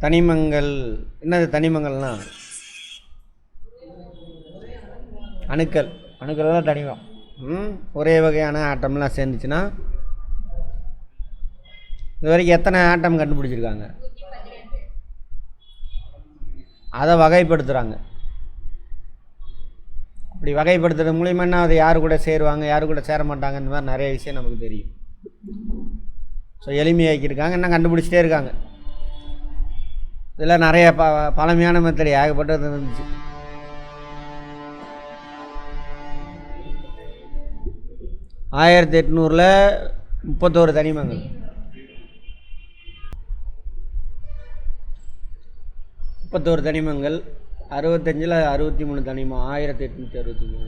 தனிமங்கள் என்னது? தனிமங்கள்னா அணுக்கள். அணுக்கள் தான் தனிமம். ஒரே வகையான ஆட்டம்லாம் சேர்ந்துச்சுன்னா இது வரைக்கும் எத்தனை ஆட்டம் கண்டுபிடிச்சிருக்காங்க? அதை வகைப்படுத்துகிறாங்க. அப்படி வகைப்படுத்துறது மூலிமா என்ன, அதை யார் கூட சேருவாங்க, யார் கூட சேர மாட்டாங்க, இந்த மாதிரி நிறைய விஷயம் நமக்கு தெரியும். ஸோ எளிமையாக்கியிருக்காங்க, இன்னும் கண்டுபிடிச்சிட்டே இருக்காங்க. இதில் நிறைய பழமையான மெத்தட் ஏகப்பட்டது இருந்துச்சு. ஆயிரத்தி 800 31 தனிமங்கள், 31 தனிமங்கள், 65 63 தனிமம், 1863,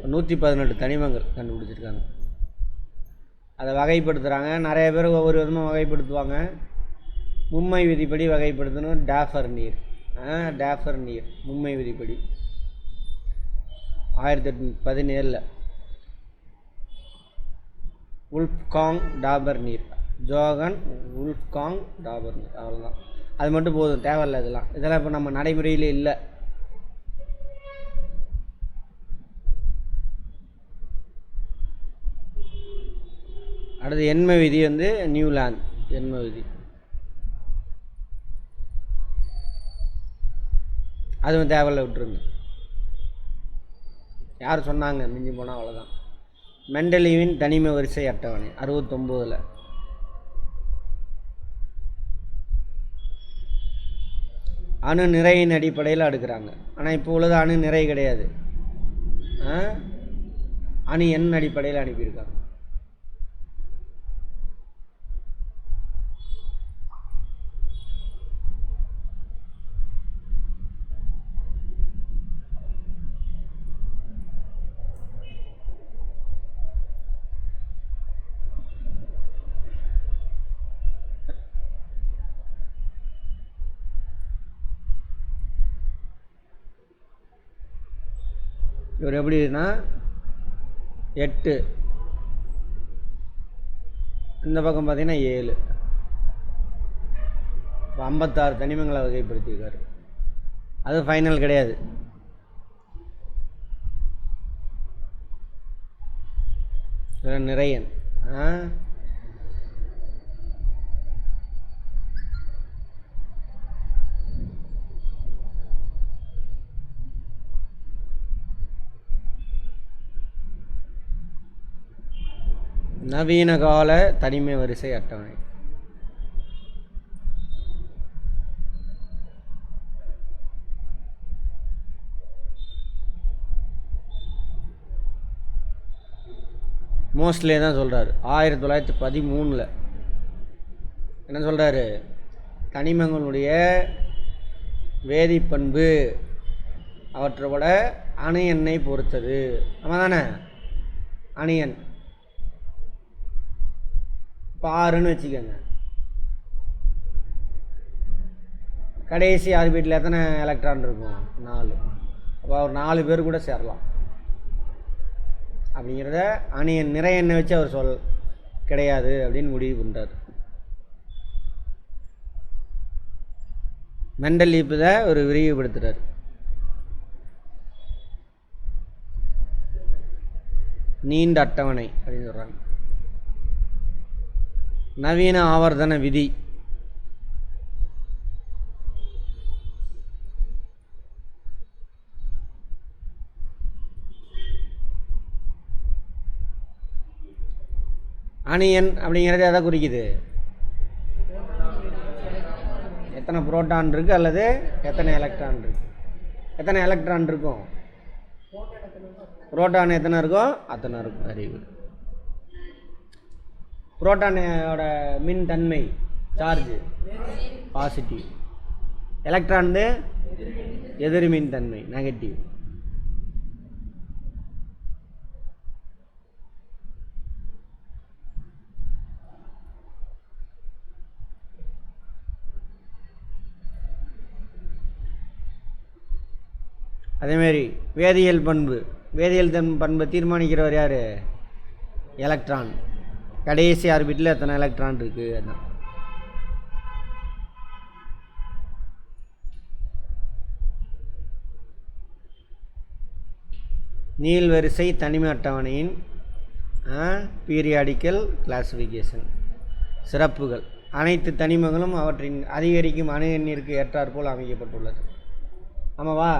118 தனிமங்கள் கண்டுபிடிச்சிருக்காங்க. அதை வகைப்படுத்துகிறாங்க. நிறைய பேர் ஒவ்வொரு விதமாக வகைப்படுத்துவாங்க. மும்மை விதிப்படி வகைப்படுத்தணும். டேஃபர் நீர் மும்மை விதிப்படி 1817 உல்ஃப்காங் டாபர் நீர், ஜோகன் உல்ஃப்காங் டாபர் நீர். அவ்வளோதான், அது மட்டும் போதும், தேவையில்லை. இதெல்லாம் இப்போ நம்ம நடைமுறையில் இல்லை. அடுத்து எண்ம விதி நியூலாந்து எண்ம விதி. அதுவும் தேவையில்லை, விட்டுருங்க. யார் சொன்னாங்க? மிஞ்சி போனால் அவ்வளோதான். மெண்டலீவின் தனிம வரிசை அட்டவணை 69. அணு நிறையின் அடிப்படையில் அடுக்கிறாங்க. ஆனால் இப்போ உள்ளது அணு நிறை கிடையாது, அணு எண் அடிப்படையில் அனுப்பியிருக்காங்க. இவர் எப்படின்னா 8, இந்த பக்கம் பார்த்தீங்கன்னா 7, 56 தனிமங்களை வகைப்படுத்தியிருக்காரு. அது ஃபைனல் கிடையாது. நிறையன் நவீன கால தனிம வரிசை அட்டவணை. மோஸ்ட்லே தான் சொல்கிறார். 1913 என்ன சொல்கிறாரு? தனிமங்களுடைய வேதிப்பண்பு அவற்றோட அணு எண்ணை பொறுத்தது. ஆமாம் தானே? அணு எண் இப்போ 6ன்னு வச்சுக்கோங்க. கடைசி ஆர்பிட்டில் எத்தனை எலக்ட்ரான் இருக்கும்? 4. அப்போ அவர் 4 பேர் கூட சேரலாம். அப்படிங்கிறத அணு எண் நிறை எண்ணை வச்சு அவர் கிடையாது அப்படின்னு முடிவு பண்ணுறாரு. மெண்டலீப் தான் ஒரு விரிவுபடுத்துகிறார். நீண்ட அட்டவணை அப்படின்னு சொல்கிறாங்க. நவீன ஆவர்த்தன விதி அணு எண் அப்படிங்கிறது எதை குறிக்குது? எத்தனை புரோட்டான் இருக்குது அல்லது எத்தனை எலக்ட்ரான் இருக்குது. எத்தனை எலக்ட்ரான் இருக்கும்? புரோட்டான் எத்தனை இருக்கோ அத்தனை இருக்கும். அறிவு புரோட்டானோட மின் தன்மை சார்ஜ் பாசிட்டிவ், எலக்ட்ரான் எதிர் மின் தன்மை நெகட்டிவ். அதேமாரி வேதியியல் பண்பை தீர்மானிக்கிறவர் யார்? எலக்ட்ரான். கடைசி ஆர்பிட்டில் எத்தனை எலக்ட்ரான் இருக்குது. அதுதான் நீள்வரிசை தனிம அட்டவணையின் பீரியாடிக்கல் கிளாசிஃபிகேஷன். சிறப்புகள்: அனைத்து தனிமங்களும் அவற்றின் அதிகரிக்கும் அணு எண்ணிற்கு ஏற்றாற்போல் அமைக்கப்பட்டுள்ளது. ஆமாவா?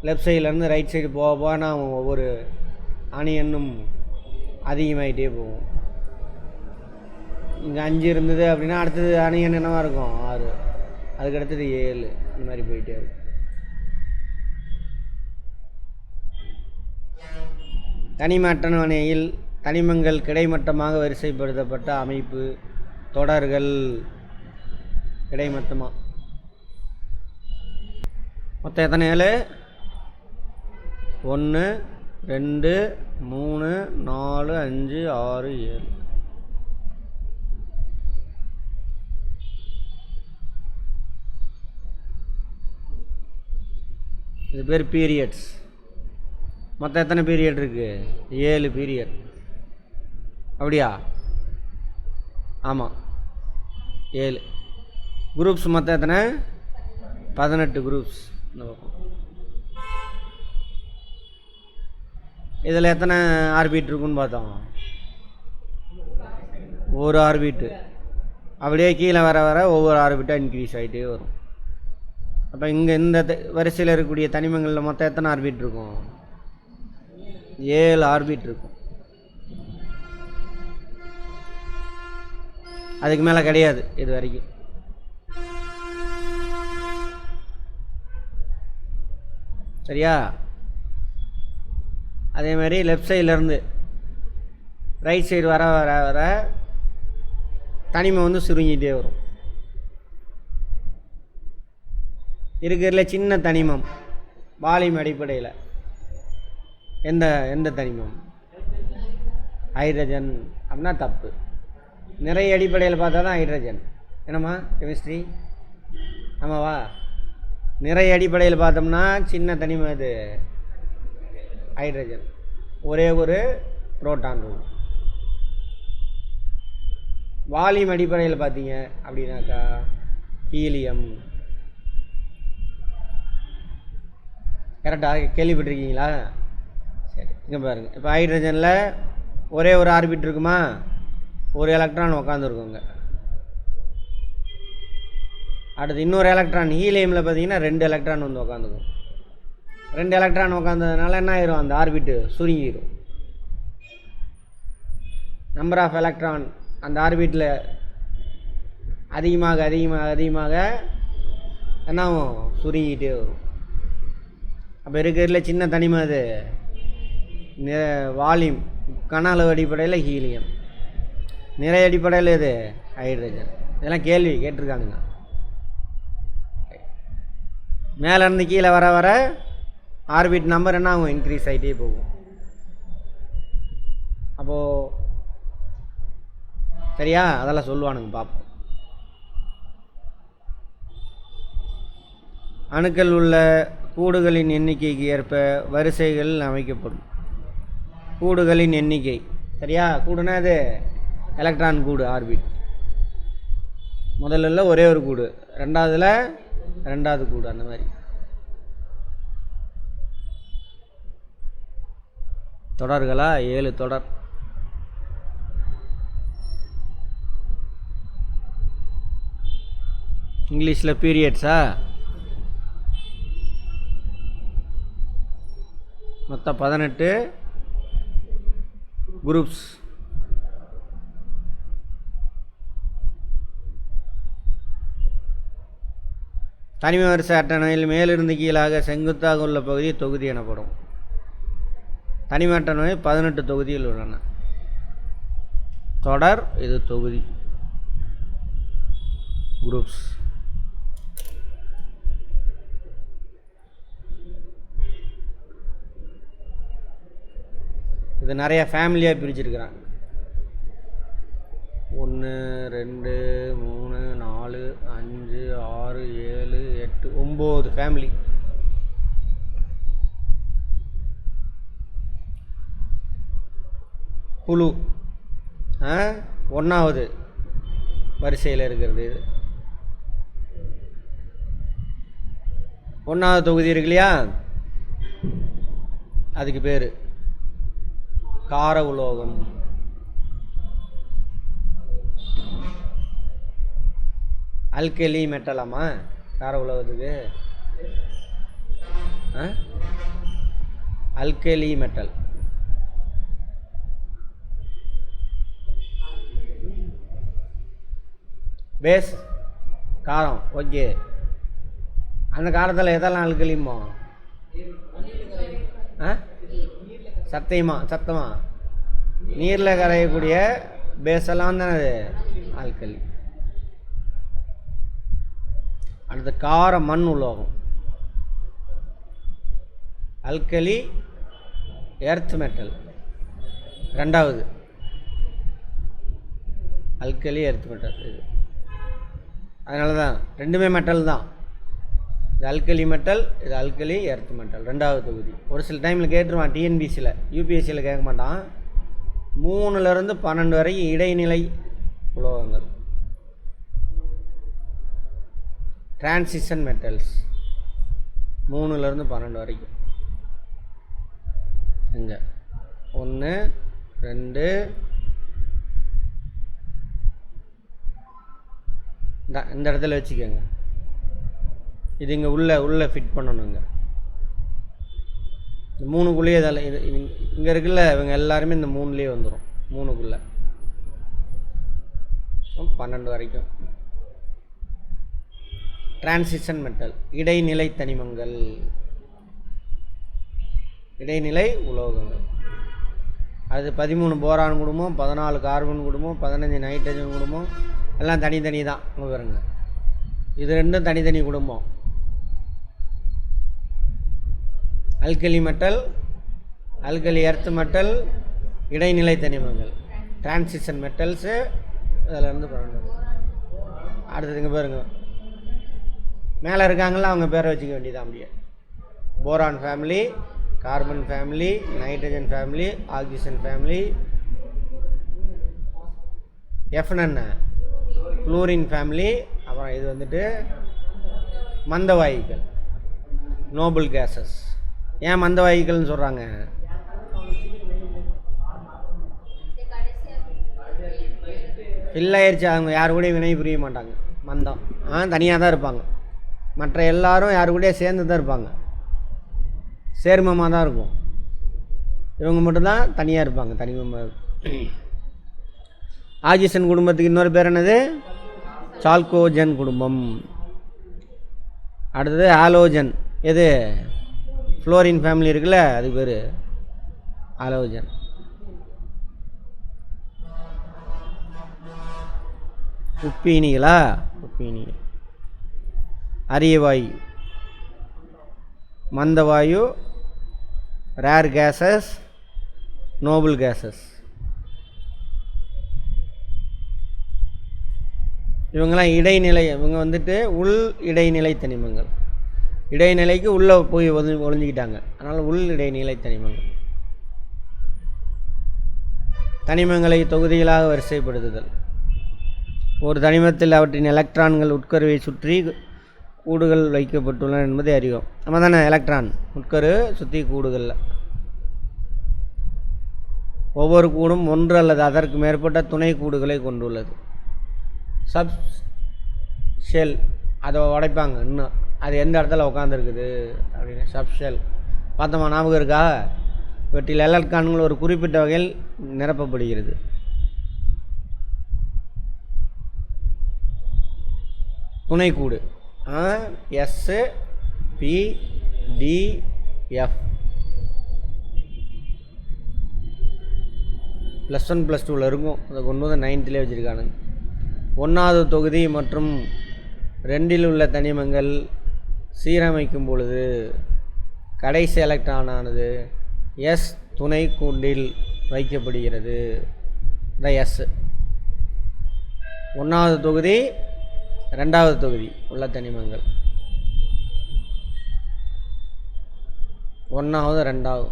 லெஃப்ட் சைட்லேருந்து ரைட் சைடு போக போக நாம் ஒவ்வொரு அணு எண்ணும் அதிகமாகிட்டே போகும். இங்கே 5 இருந்தது அப்படின்னா அடுத்தது அணு எண் என்னவாக இருக்கும்? 6. அதுக்கு அடுத்தது 7. இந்த மாதிரி போயிட்டே இருக்கும். தனிம அட்டவணையில் தனிமங்கள் கிடைமட்டமாக வரிசைப்படுத்தப்பட்ட அமைப்பு. தொடர்கள் கிடைமட்டமாக மொத்தம் எத்தனை? 7. 1 2 3 4 5 6 7. இது பேர் பீரியட்ஸ். மொத்தம் எத்தனை பீரியட் இருக்குது? 7 பீரியட். அப்படியா? ஆமாம், 7. குரூப்ஸ் மொத்தம் எத்தனை? 18 குரூப்ஸ். இந்த பக்கம் இதில் எத்தனை ஆர்பிட் இருக்குன்னு பார்த்தோம்? ஒரு ஆர்பிட்டு. அப்படியே கீழே வர வர ஒவ்வொரு ஆர்பிட்டாக இன்க்ரீஸ் ஆகிட்டே வரும். அப்போ இங்கே இந்த வரிசையில் இருக்கக்கூடிய தனிமங்களில் மொத்தம் எத்தனை ஆர்பிட் இருக்கும்? 7 ஆர்பிட் இருக்கும். அதுக்கு மேலே கிடையாது இது வரைக்கும். சரியா? அதே மாதிரி லெஃப்ட் சைட்லேருந்து ரைட் சைடு வர வர வர தனிமை சுருங்கிட்டே வரும். இருக்கிறதுல சின்ன தனிமம் வால்யூம் அடிப்படையில் எந்த எந்த தனிமம்? ஹைட்ரஜன். அப்படின்னா தப்பு. நிறைய அடிப்படையில் பார்த்தா தான் ஹைட்ரஜன். என்னம்மா கெமிஸ்ட்ரி? ஆமாவா? நிறைய அடிப்படையில் பார்த்தோம்னா சின்ன தனிமம் இது ஹைட்ரஜன். ஒரே ஒரு புரோட்டான் இருக்கும். வால்யூம் அடிப்படையில் பார்த்தீங்க அப்படின்னாக்கா ஹீலியம். கரெக்டாக கேள்விப்பட்டிருக்கீங்களா? சரி, இங்கே பாருங்கள். இப்போ ஹைட்ரஜனில் ஒரே ஒரு ஆர்பிட் இருக்குமா? ஒரு எலக்ட்ரான் உட்காந்துருக்குங்க. அடுத்து இன்னொரு எலக்ட்ரான் ஹீலியமில் பார்த்தீங்கன்னா 2 எலக்ட்ரான் உட்காந்துக்கும். 2 எலக்ட்ரான் உட்காந்ததுனால என்ன ஆயிரும்? அந்த ஆர்பிட்டு சுருங்கிடும். நம்பர் ஆஃப் எலக்ட்ரான் அந்த ஆர்பிட்டில் அதிகமாக அதிகமாக அதிகமாக என்னாகும்? சுருங்கிட்டே வரும். அப்போ இருக்கிறதுல சின்ன தனிமை அது வால்யூம் கன அளவு அடிப்படையில் ஹீலியம். நிறைய அடிப்படையில் இது ஹைட்ரஜன். இதெல்லாம் கேள்வி கேட்டிருக்கானுங்க. மேலேருந்து கீழே வர வர ஆர்பிட் நம்பர் என்ன ஆகும்? இன்க்ரீஸ் ஆகிட்டே போகும். அப்போது சரியா? அதெல்லாம் சொல்லுவானுங்க, பார்ப்போம். அணுக்கள் உள்ள கூடுகளின் எண்ணிக்கைக்கு ஏற்ப வரிசைகள் அமைக்கப்படும். கூடுகளின் எண்ணிக்கை சரியா? கூடுனா அது எலக்ட்ரான் கூடு ஆர்பிட். முதல்ல ஒரே ஒரு கூடு, ரெண்டாவதுல ரெண்டாவது கூடு, அந்த மாதிரி. தொடர்களா? 7 தொடர். இங்கிலீஷில் பீரியட்ஸா? மொத்தம் 18 குரூப்ஸ். தனிம வரிசை அட்டவணையில் மேலிருந்து கீழாக செங்குத்தாக உள்ள பகுதி தொகுதி எனப்படும். தனிம அட்டவணை 18 தொகுதிகள் உள்ளன. தொடர், இது தொகுதி, குரூப்ஸ். இது நிறைய ஃபேமிலியாக பிரிச்சிருக்கிறாங்க. 1 2 3 4 5 6 7 8 9 ஃபேமிலி. புழு 1வது வரிசையில் இருக்கிறது. இது 1வது தொகுதி இருக்கு இல்லையா? அதுக்கு பேர் கார உலோகம். அல்கலி மெட்டலாமா கார உலோகத்துக்கு? Alkali metal. பேஸ் காரம். ஓகே, அந்த காரத்தில் எதெல்லாம் அல்கலிமோ? சத்தமா நீரில் கரையக்கூடிய பேஸெல்லாம் தானே அது ஆல்கலி. அடுத்து கார மண் உலோகம். Alkali earth metal. ரெண்டாவது அல்கலி எர்த் மெட்டல். இது அதனால தான் ரெண்டுமே மெட்டல் தான். இது அல்கலி மெட்டல், இது அல்கலி எர்த் மெட்டல். ரெண்டாவது தொகுதி. ஒரு சில டைமில் கேட்டுருவான் டிஎன்பிசியில், யூபிஎஸ்சியில் கேட்க மாட்டான். 3லேருந்து 12 வரைக்கும் இடைநிலை உலோகங்கள், டிரான்சிஷன் மெட்டல்ஸ். 3லேருந்து 12 வரைக்கும். இங்கே 1 2 இந்த இடத்துல வச்சுக்கோங்க. இது இங்கே உள்ளே ஃபிட் பண்ணணுங்க. இந்த 3க்குள்ளேயே இதில் இது இங்கே இருக்குல்ல, இவங்க எல்லாருமே இந்த 3லேயே வந்துடும். 3க்குள்ளே 12 வரைக்கும். டிரான்சிஷன் மெட்டல், இடைநிலை தனிமங்கள், இடைநிலை உலோகங்கள். அது 13 போரான் குடும்பம், 14 கார்பன் குடும்பம், 15 நைட்ரஜன் குடும்பம். எல்லாம் தனித்தனி தான். இங்கே பாருங்க, இது ரெண்டும் தனித்தனி குடும்பம். Alkali metal, alkali earth metal, இடைநிலை தனிமங்கள், டிரான்சிஷன் மெட்டல்ஸு. அதிலேருந்து 12. அடுத்தது இங்கே பாருங்க, மேலே இருக்காங்களா அவங்க பேரை வச்சுக்க வேண்டியதான். அப்படியே boron family, carbon family, nitrogen family, oxygen family. எஃப்னு ஃப்ளூரின் ஃபேமிலி. அப்புறம் இது வந்துட்டு மந்தவாயுக்கள், நோபல் கேஸஸ். ஏன் மந்தவாயுக்கள்னு சொல்கிறாங்க? ஃபில் ஆயிடுச்சு, அவங்க யாரு கூட வினை புரிய மாட்டாங்க. மந்தம் தனியாக தான் இருப்பாங்க. மற்ற எல்லாரும் யாரு கூட சேர்ந்து தான் இருப்பாங்க, சேர்மமாக தான் இருக்கும். இவங்க மட்டும்தான் தனியாக இருப்பாங்க, தனிமமாக. ஆக்சிஜன் குடும்பத்துக்கு இன்னொரு பேர் என்னது? சால்கோஜன் குடும்பம். அடுத்தது ஹாலோஜன். எது? ஃப்ளோரின் ஃபேமிலி இருக்குல்ல, அது பேர் ஹாலோஜன். உப்பீனிகளா? உப்பீனிகள். அரியவாயு, மந்தவாயு, ரேர் கேஸஸ், நோபல் கேஸஸ். இவங்கெல்லாம் இடைநிலை. இவங்க வந்துட்டு உள் இடைநிலை தனிமங்கள். இடைநிலைக்கு உள்ளே போய் ஒளிஞ்சிக்கிட்டாங்க, அதனால் உள் இடைநிலை தனிமங்கள். தனிமங்களை தொகுதிகளாக வரிசைப்படுத்துதல். ஒரு தனிமத்தில் அவற்றின் எலக்ட்ரான்கள் உட்கருவை சுற்றி கூடுகள் வைக்கப்பட்டுள்ளன என்பதை அறிவோம். நம்ம தானே எலக்ட்ரான் உட்கரு சுற்றி கூடுகளில். ஒவ்வொரு கூடும் ஒன்று அல்லது அதற்கு மேற்பட்ட துணை கூடுகளை கொண்டுள்ளது. சப் ஷெல், அதை உடைப்பாங்க. இன்னும் அது எந்த இடத்துல உட்காந்துருக்குது அப்படின்னு சப் ஷெல் பார்த்தோமா? ஞாபகம் இருக்கா? இவற்றில் எலக்ட்ரான்கள் ஒரு குறிப்பிட்ட வகையில் நிரப்பப்படுகிறது. துணைக்கூடு எஸ் பி டி எஃப். +1 +2 இருக்கும். அதை கொண்டு வந்து 9th வச்சுருக்கானுங்க. 1வது தொகுதி மற்றும் 2இல் உள்ள தனிமங்கள் சீரமைக்கும் பொழுது கடைசி எலக்ட்ரானானது எஸ் துணை கூண்டில் வைக்கப்படுகிறது. இந்த எஸ் 1வது தொகுதி 2வது தொகுதி உள்ள தனிமங்கள் 1வது 2வது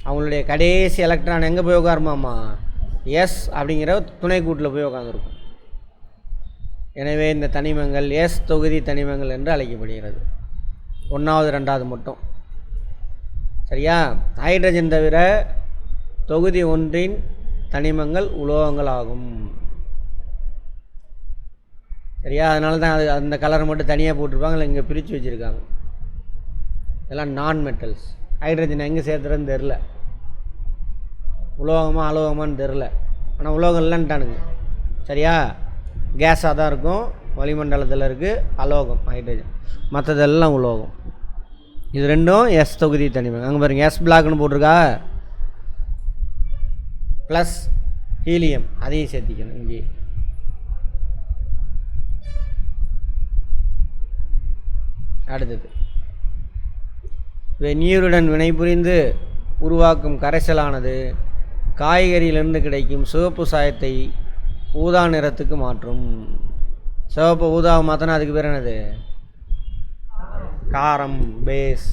அவங்களுடைய கடைசி எலக்ட்ரான் எங்கே போய் உட்காருமாம்மா? எஸ் அப்படிங்கிற துணை கூட்டில் போய் உட்காந்துருக்கும். எனவே இந்த தனிமங்கள் எஸ் தொகுதி தனிமங்கள் என்று அழைக்கப்படுகிறது. 1வது 2வது மட்டும். சரியா? ஹைட்ரஜன் தவிர தொகுதி 1 தனிமங்கள் உலோகங்கள் ஆகும். சரியா? அதனால தான் அது அந்த கலரை மட்டும் தனியாக போட்டிருப்பாங்க, இங்கே பிரித்து வச்சுருக்காங்க. இதெல்லாம் நான் மெட்டல்ஸ். ஹைட்ரஜன் எங்கே சேர்த்துறதுன்னு தெரில, உலோகமா அலோகமானு தெரில. ஆனால் உலோகம் இல்லைன்ட்டானுங்க. சரியா? கேஸாக தான் இருக்கும், வளிமண்டலத்தில் இருக்குது அலோகம் ஹைட்ரஜன், மற்றதெல்லாம் உலோகம். இது ரெண்டும் எஸ் தொகுதி தனிமங்கள். அங்கே பாருங்கள் எஸ் பிளாக்னு போட்டிருக்கா, ப்ளஸ் ஹீலியம், அதையும் சேர்த்திக்கணும் இங்கே. அடுத்தது நீருடன் வினைபுரிந்து உருவாக்கும் கரைசலானது காய்கறியிலிருந்து கிடைக்கும் சிவப்பு சாயத்தை ஊதா நிறத்துக்கு மாற்றும். சிவப்பு ஊதாவை மாற்றினா அதுக்கு பேர் என்னது? காரம், பேஸ்.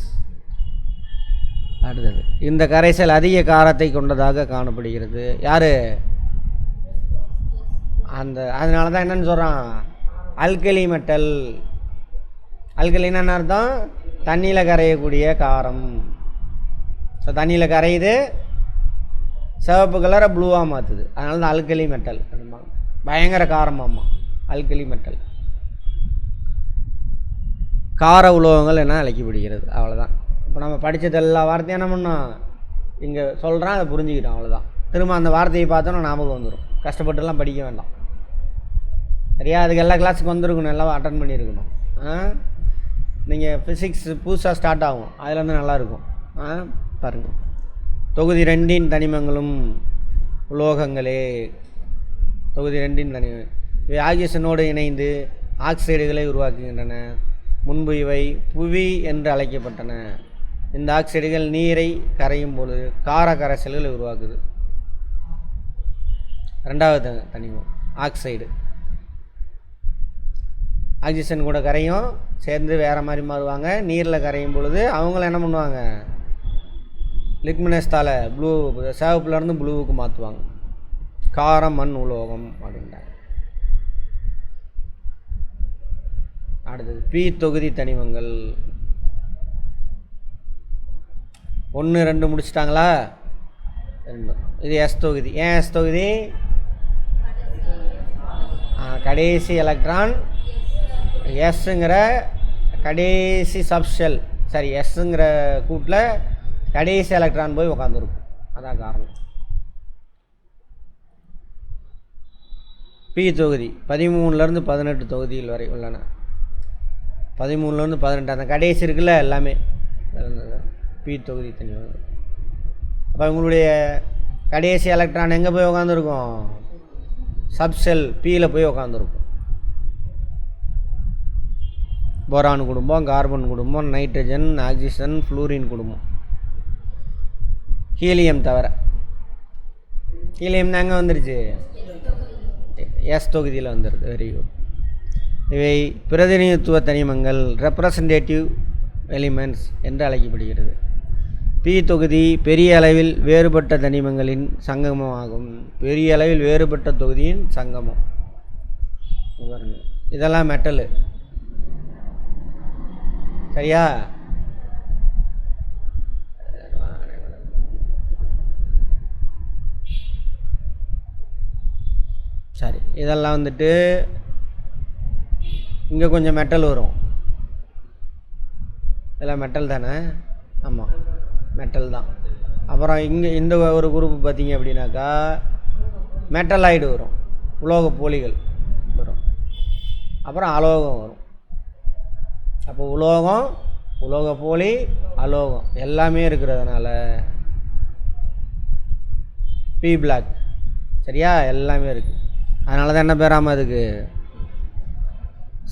அடுத்தது இந்த கரைசல் அதிக காரத்தை கொண்டதாக காணப்படுகிறது. யார்? அதனால தான் என்னன்னு சொல்கிறான், அல்கலி மெட்டல். அல்கலின்னு என்ன அர்த்தம்? தண்ணியில் கரையக்கூடிய காரம். ஸோ தண்ணியில் கரையுது, சிவப்பு கலரை ப்ளூவாக மாற்றுது, அதனால தான் அல்கலி மெட்டல். பயங்கர காரமாம்மா அல்கலி மெட்டல். கார உலோகங்கள் என்ன அழைக்கப்படுகிறது. அவ்வளோதான். இப்போ நம்ம படித்தது எல்லா வார்த்தையும் என்ன பண்ணோம், இங்கே சொல்கிறான், அதை புரிஞ்சுக்கிட்டோம், அவ்வளோதான். திரும்ப அந்த வார்த்தையை பார்த்தோன்னா ஞாபகம் வந்துடும், கஷ்டப்பட்டுலாம் படிக்க வேண்டாம். சரியா? அதுக்கு எல்லா கிளாஸுக்கு வந்திருக்கணும், எல்லாம் அட்டன் பண்ணியிருக்கணும். நீங்கள் ஃபிசிக்ஸ் புதுசாக ஸ்டார்ட் ஆகும், அதில் வந்து நல்லாயிருக்கும். பாருங்கள், தொகுதி 2 தனிமங்களும் உலோகங்களே. தொகுதி 2 தனிமங்கள் இவை ஆக்சிஜனோடு இணைந்து ஆக்சைடுகளை உருவாக்குகின்றன. முன்பு இவை புவி என்று அழைக்கப்பட்டன. இந்த ஆக்சைடுகள் நீரை கரையும் பொழுது கார கரைசல்களை உருவாக்குது. 2வது தனிமம் ஆக்சைடு. ஆக்சிஜன் கூட கரையும், சேர்ந்து வேறு மாதிரி மாறுவாங்க. நீரில் கரையும் பொழுது அவங்கள என்ன பண்ணுவாங்க, லிக்மினஸ்தால் ப்ளூ, சிவப்புலேருந்து ப்ளூவுக்கு மாற்றுவாங்க. காரம், மண், உலோகம் அப்படின்ட்டாங்க. அடுத்தது பி தொகுதி தனிமங்கள். 1, 2 முடிச்சிட்டாங்களா? 2. இது எஸ் தொகுதி. ஏன் எஸ் தொகுதி? கடைசி எலக்ட்ரான் எஸ்ஸுங்கிற கடைசி சப்ஷெல், சரி எஸ்ஸுங்கிற கூட்டில் கடைசி எலக்ட்ரான் போய் உட்காந்துருக்கும், அதான் காரணம். பி தொகுதி 13லேருந்து 18 தொகுதிகள் வரை உள்ளன. 13லேருந்து 18 அந்த கடைசி இருக்குல்ல எல்லாமே பி தொகுதி தனிமங்கள். அப்போ உங்களுடைய கடைசி எலக்ட்ரான் எங்கே போய் உட்காந்துருக்கும்? சப்செல் பியில் போய் உட்காந்துருக்கும். போரான் குடும்பம், கார்பன் குடும்பம், நைட்ரஜன், ஆக்சிஜன், ஃப்ளூரின் குடும்பம். ஹீலியம் தவிர. ஹீலியம் தான் எங்கே வந்துருச்சு? எஸ் தொகுதியில் வந்துடுது. Very good. இவை பிரதிநிதித்துவ தனிமங்கள், ரெப்ரசன்டேட்டிவ் எலிமெண்ட்ஸ் என்று அழைக்கப்படுகிறது. பி தொகுதி பெரிய அளவில் வேறுபட்ட தனிமங்களின் சங்கமம் ஆகும். பெரிய அளவில் வேறுபட்ட தொகுதியின் சங்கமம். இதெல்லாம் மெட்டலு. சரியா? சரி, இதெல்லாம் வந்துட்டு இங்கே கொஞ்சம் மெட்டல் வரும். இதெல்லாம் மெட்டல் தானே? ஆமாம், மெட்டல் தான். அப்புறம் இங்கே இந்த ஒரு குரூப் பார்த்திங்க அப்படின்னாக்கா மெட்டலாய்டு வரும், உலோக போலிகள் வரும், அப்புறம் அலோகம் வரும். அப்போ உலோகம், உலோக போலி, அலோகம் எல்லாமே இருக்கிறதுனால பி பிளாக். சரியா? எல்லாமே இருக்குது. அதனால தான் என்ன பேராமல் அதுக்கு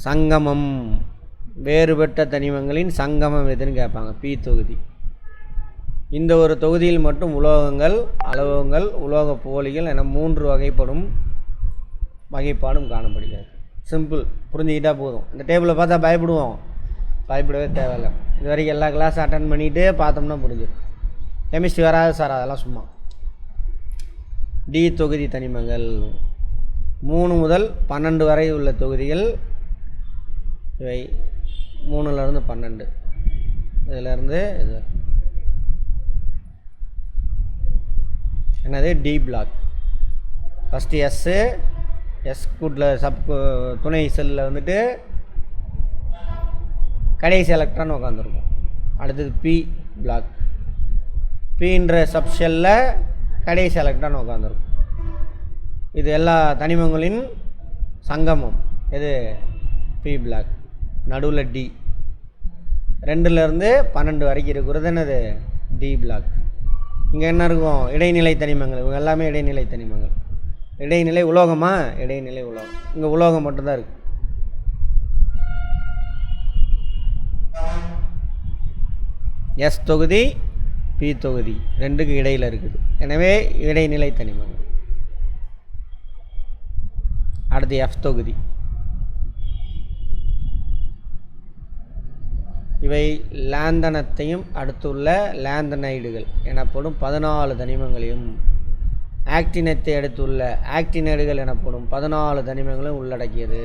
சங்கமம். வேறுபட்ட தனிமங்களின் சங்கமம் எதுன்னு கேட்பாங்க. பி தொகுதி. இந்த ஒரு தொகுதியில் மட்டும் உலோகங்கள், அலோகங்கள், உலோக போலிகள் என 3 வகைப்பாடும் காணப்படுகிறது. சிம்பிள், புரிஞ்சுக்கிட்டால் போதும். இந்த டேபிளை பார்த்தா பயப்படுவோம், பயப்படவே தேவையில்லை. இது வரைக்கும் எல்லா கிளாஸும் அட்டன் பண்ணிவிட்டு பார்த்தோம்னா புரிஞ்சிடும். கெமிஸ்ட்ரி வராது சார், அதெல்லாம் சும்மா. டி தொகுதி தனிமங்கள் 3 முதல் 12 வரை உள்ள தொகுதிகள் இவை. 3லேருந்து 12 இதிலேருந்து இது என்னது டி பிளாக். ஃபஸ்ட்டு எஸ் கூட்டில் துணை செல்லில் வந்துட்டு கடைசி எலக்ட்ரான் உட்காந்துருக்கும். அடுத்தது பி பிளாக், பின்ற சப்ஷெல்லில் கடைசி எலக்ட்ரான் உட்காந்துருக்கும். இது எல்லா தனிமங்களின் சங்கமம். இது பி பிளாக். நடுவில் டி, 2லேருந்து 12 வரைக்கும் இருக்கிறது என்னது டி பிளாக். இங்கே என்ன இருக்கும் இடைநிலை தனிமங்கள். இவங்க எல்லாமே இடைநிலை தனிமங்கள். இடைநிலை உலோகமா, இடைநிலை உலோகம். இங்கே உலோகம் மட்டும்தான் இருக்குது. எஸ் தொகுதி பி தொகுதி 2க்கு இடையில் இருக்குது. எனவே இடைநிலை தனிமங்கள். அடுத்து எஃப் தொகுதி. இவை லாந்தனத்தையும் அடுத்துள்ள லாந்தனைடுகள் எனப்படும் 14 தனிமங்களையும், ஆக்டினத்தை அடுத்துள்ள ஆக்டினைடுகள் எனப்படும் 14 தனிமங்களையும் உள்ளடக்கியது.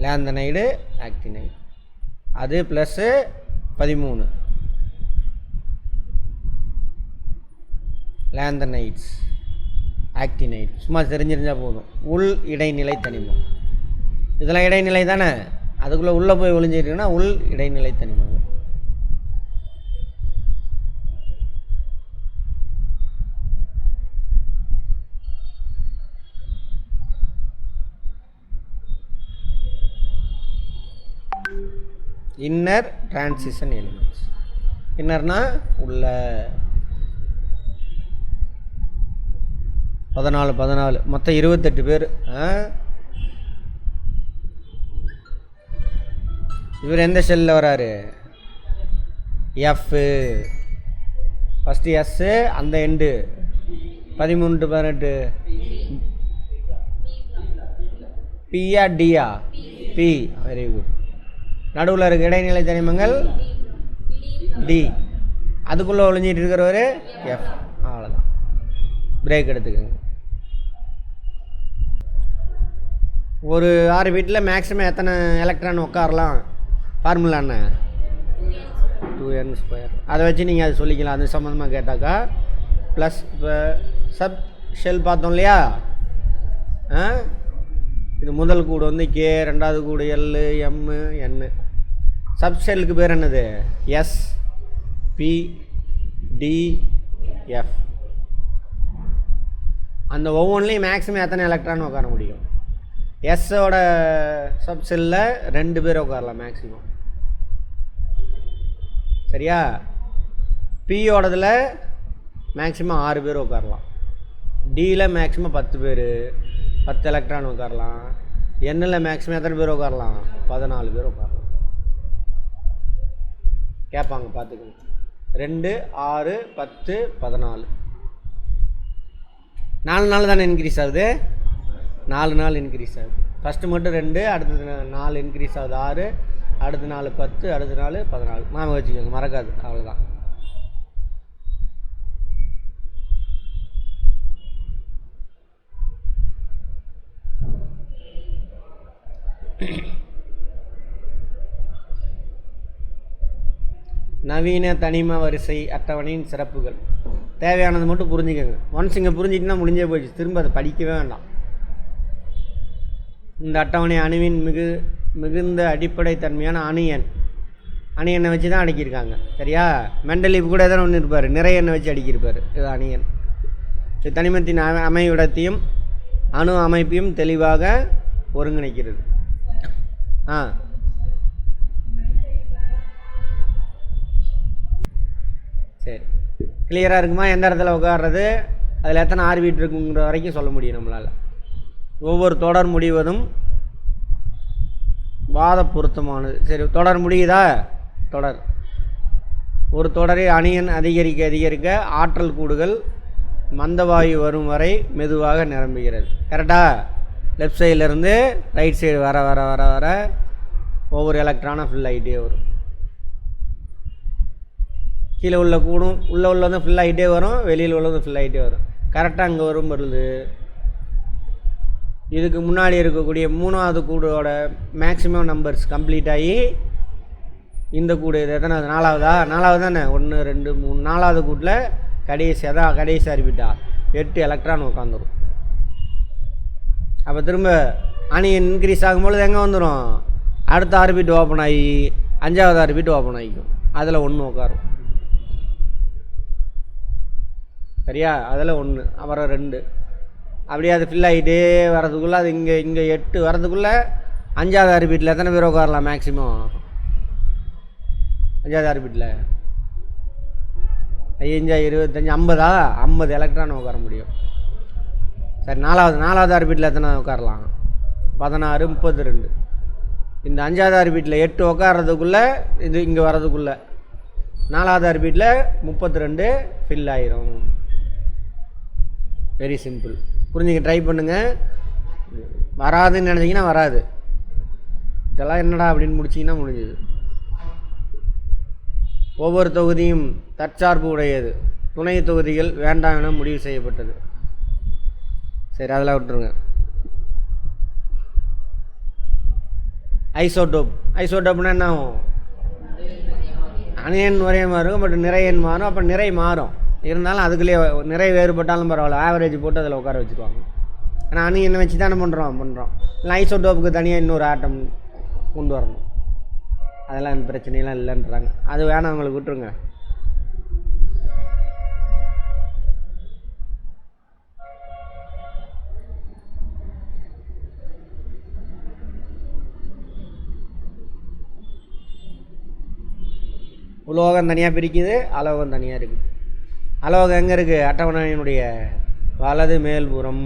லாந்தனைடு ஆக்டினைடு அது ப்ளஸ்ஸு 13 லாந்தனைட்ஸ் ஆக்டினைட். சும்மா தெரிஞ்சிருந்தால் போதும். உள் இடைநிலை தனிமம். இதெல்லாம் இடைநிலை தானே, அதுக்குள்ளே உள்ளே போய் ஒளிஞ்சிருக்குன்னா உள் இடைநிலை தனிமங்கள். Inner transition elements. இன்னர்னா உள்ள 14 மொத்தம் 28 பேர். இவர் எந்த செல்லில் வராரு? எஃப். ஃபஸ்ட்டு எஸ்ஸு, அந்த எண்டு 13 to 18 பியா டியா பி. Very good. நடுவில் இருக்க இடைநிலை தனிமங்கள் டி, அதுக்குள்ளே ஒளிஞ்சிட்டு இருக்கிறவர் எஃப். அவ்வளோதான். பிரேக் எடுத்துக்கோங்க. ஒரு ஆர்பிட்டில் மேக்ஸிமம் எத்தனை எலக்ட்ரான் உட்காரலாம்? ஃபார்முலா என்ன? 2n². அதை வச்சு நீங்கள் அது சொல்லிக்கலாம். அது சம்மந்தமாக கேட்டாக்கா ப்ளஸ் இப்போ சப் ஷெல் பார்த்தோம் இல்லையா? இது முதல் கூடு வந்து கே, ரெண்டாவது கூடு எல், எம், என். சப் ஷெல்லுக்கு பேர் என்னது? S, P, D, F. அந்த ஒவ்வொன்றிலையும் மேக்ஸிமம் எத்தனை எலக்ட்ரான் உட்கார முடியும்? எஸ்ஸோட சப் செல்லில் 2 பேர் உட்காரலாம் மேக்ஸிமம். சரியா? பியோடதில் மேக்ஸிமம் 6 பேர் உட்காரலாம். டியில் மேக்ஸிமம் 10 பேர், 10 எலக்ட்ரான் உட்காரலாம். எண்ணில் மேக்ஸிமம் எத்தனை பேர் உட்காரலாம்? 14 பேர் உட்காரலாம். கேட்பாங்க, பார்த்துக்கோங்க. 2, 6, 10, 14. 4 நாள் தானே இன்க்ரீஸ் ஆகுது. 4 நாள் இன்க்ரீஸ் ஆகுது. ஃபஸ்ட்டு மட்டும் 2, அடுத்தது 4 இன்க்ரீஸ் ஆகுது 6, அடுத்த 4 10, அடுத்த 4 14. ஞாபகம் வச்சுக்கோங்க, மறக்காது. அவ்வளோதான். நவீன தனிம வரிசை அட்டவணையின் சிறப்புகள். தேவையானது மட்டும் புரிஞ்சுக்கோங்க. ஒன்ஸ் இங்கே புரிஞ்சிட்டுனா முடிஞ்சே போயிடுச்சு. திரும்ப அதை படிக்கவே வேண்டாம். இந்த அட்டவணை அணுவின் மிகுந்த அடிப்படை தன்மையான அணு எண்ணை வச்சு தான் அடக்கியிருக்காங்க. சரியா? மெண்டலீஃப் கூட எதாவது ஒன்று இருப்பார், நிறைய எண்ணெய் வச்சு அடிக்கிருப்பார். இது அணு எண். இது தனிமத்தின் அமைவிடத்தையும் அணு அமைப்பையும் தெளிவாக ஒருங்கிணைக்கிறது. சரி, கிளியராக இருக்குமா? எந்த இடத்துல உட்கார்றது, அதில் எத்தனை ஆர்பிட் இருக்குங்கிற வரைக்கும் சொல்ல முடியும் நம்மளால். ஒவ்வொரு தொடர் முடிவதும் வாத பொருத்தமானது. சரி, தொடர் முடியுதா? தொடர் ஒரு தொடரை அணியன் அதிகரிக்க ஆற்றல் கூடுகள் மந்தவாயு வரும் வரை மெதுவாக நிரம்புகிறது. கரெக்டாக? லெஃப்ட் சைட்லேருந்து ரைட் சைடு வர வர வர வர ஒவ்வொரு எலக்ட்ரானாக ஃபில் ஆகிட்டே வரும். கீழே உள்ள கூடும் உள்ளதும் ஃபில் ஆகிட்டே வரும், வெளியில் உள்ளதும் ஃபில் ஆகிட்டே வரும். கரெக்டாக அங்கே வரும் பொழுது இதுக்கு முன்னாடி இருக்கக்கூடிய 3வது கூடோட மேக்ஸிமம் நம்பர்ஸ் கம்ப்ளீட் ஆகி இந்த கூடு இது எத்தனாவது? நாலாவது தானே? 1 2 3 4வது கூட்டில் கடைசி ஆர்பிட்டா 8 எலக்ட்ரான் உட்காந்துரும். அப்போ திரும்ப அணி இன்க்ரீஸ் ஆகும்பொழுது எங்கே வந்துடும்? அடுத்த ஆர்பிட் ஓப்பன் ஆகி 5வது ஆர்பிட் ஓப்பன் ஆகிக்கும். அதில் 1 உட்காரும். சரியா? அதில் 1 அப்புறம் 2 அப்படியே அது ஃபில் ஆகிட்டே வரதுக்குள்ளே அது இங்கே 8 வரதுக்குள்ளே 5வது ஆர்பிட்டில் எத்தனை பேர் உட்காரலாம் மேக்ஸிமம்? 5வது ஆர்பிட்டில் 5 25 50 எலக்ட்ரான் உட்கார முடியும். சரி, 4வது ஆர்பிட்டில் எத்தனை உட்காரலாம்? 16 32. இந்த 5வது ஆர்பிட்டில் 8 உட்காரதுக்குள்ளே இது இங்கே வரதுக்குள்ளே 4வது ஆர்பிட்டில் 32 ஃபில் ஆயிரும். Very simple. புரிஞ்சுங்க, ட்ரை பண்ணுங்கள். வராதுன்னு நினச்சிங்கன்னா வராது. இதெல்லாம் என்னடா அப்படின்னு முடிச்சிங்கன்னா முடிஞ்சுது. ஒவ்வொரு தொகுதியும் தற்சார்பு உடையது. துணை தொகுதிகள் வேண்டாம் என முடிவு செய்யப்பட்டது. சரி, அதெல்லாம் விட்டுருங்க. ஐசோடோப்னா என்ன ஆகும்? அணு எண் ஒரே மாதிரி இருக்கும், பட் நிறை எண் மாறும். அப்போ நிறை மாறும். இருந்தாலும் அதுக்குள்ளேயே நிறை வேறுபட்டாலும் பரவாயில்ல, ஆவரேஜ் போட்டு அதில் உட்கார வச்சுருவாங்க. ஆனால் அணு எண்ணை வச்சு தானே பண்ணுறோம். இல்லை ஐசோடோப்புக்கு தனியாக இன்னொரு ஆட்டம் கொண்டு வரணும். அதெல்லாம் பிரச்சனையெல்லாம் இல்லைன்றாங்க. அது வேணாம், அவங்களுக்கு விட்டுருங்க. உலோகம் தனியாக பிரிக்குது, அலோகம் தனியாக இருக்குது. அலோகம் எங்கே இருக்குது? அட்டவணையினுடைய வலது மேல்புறம்.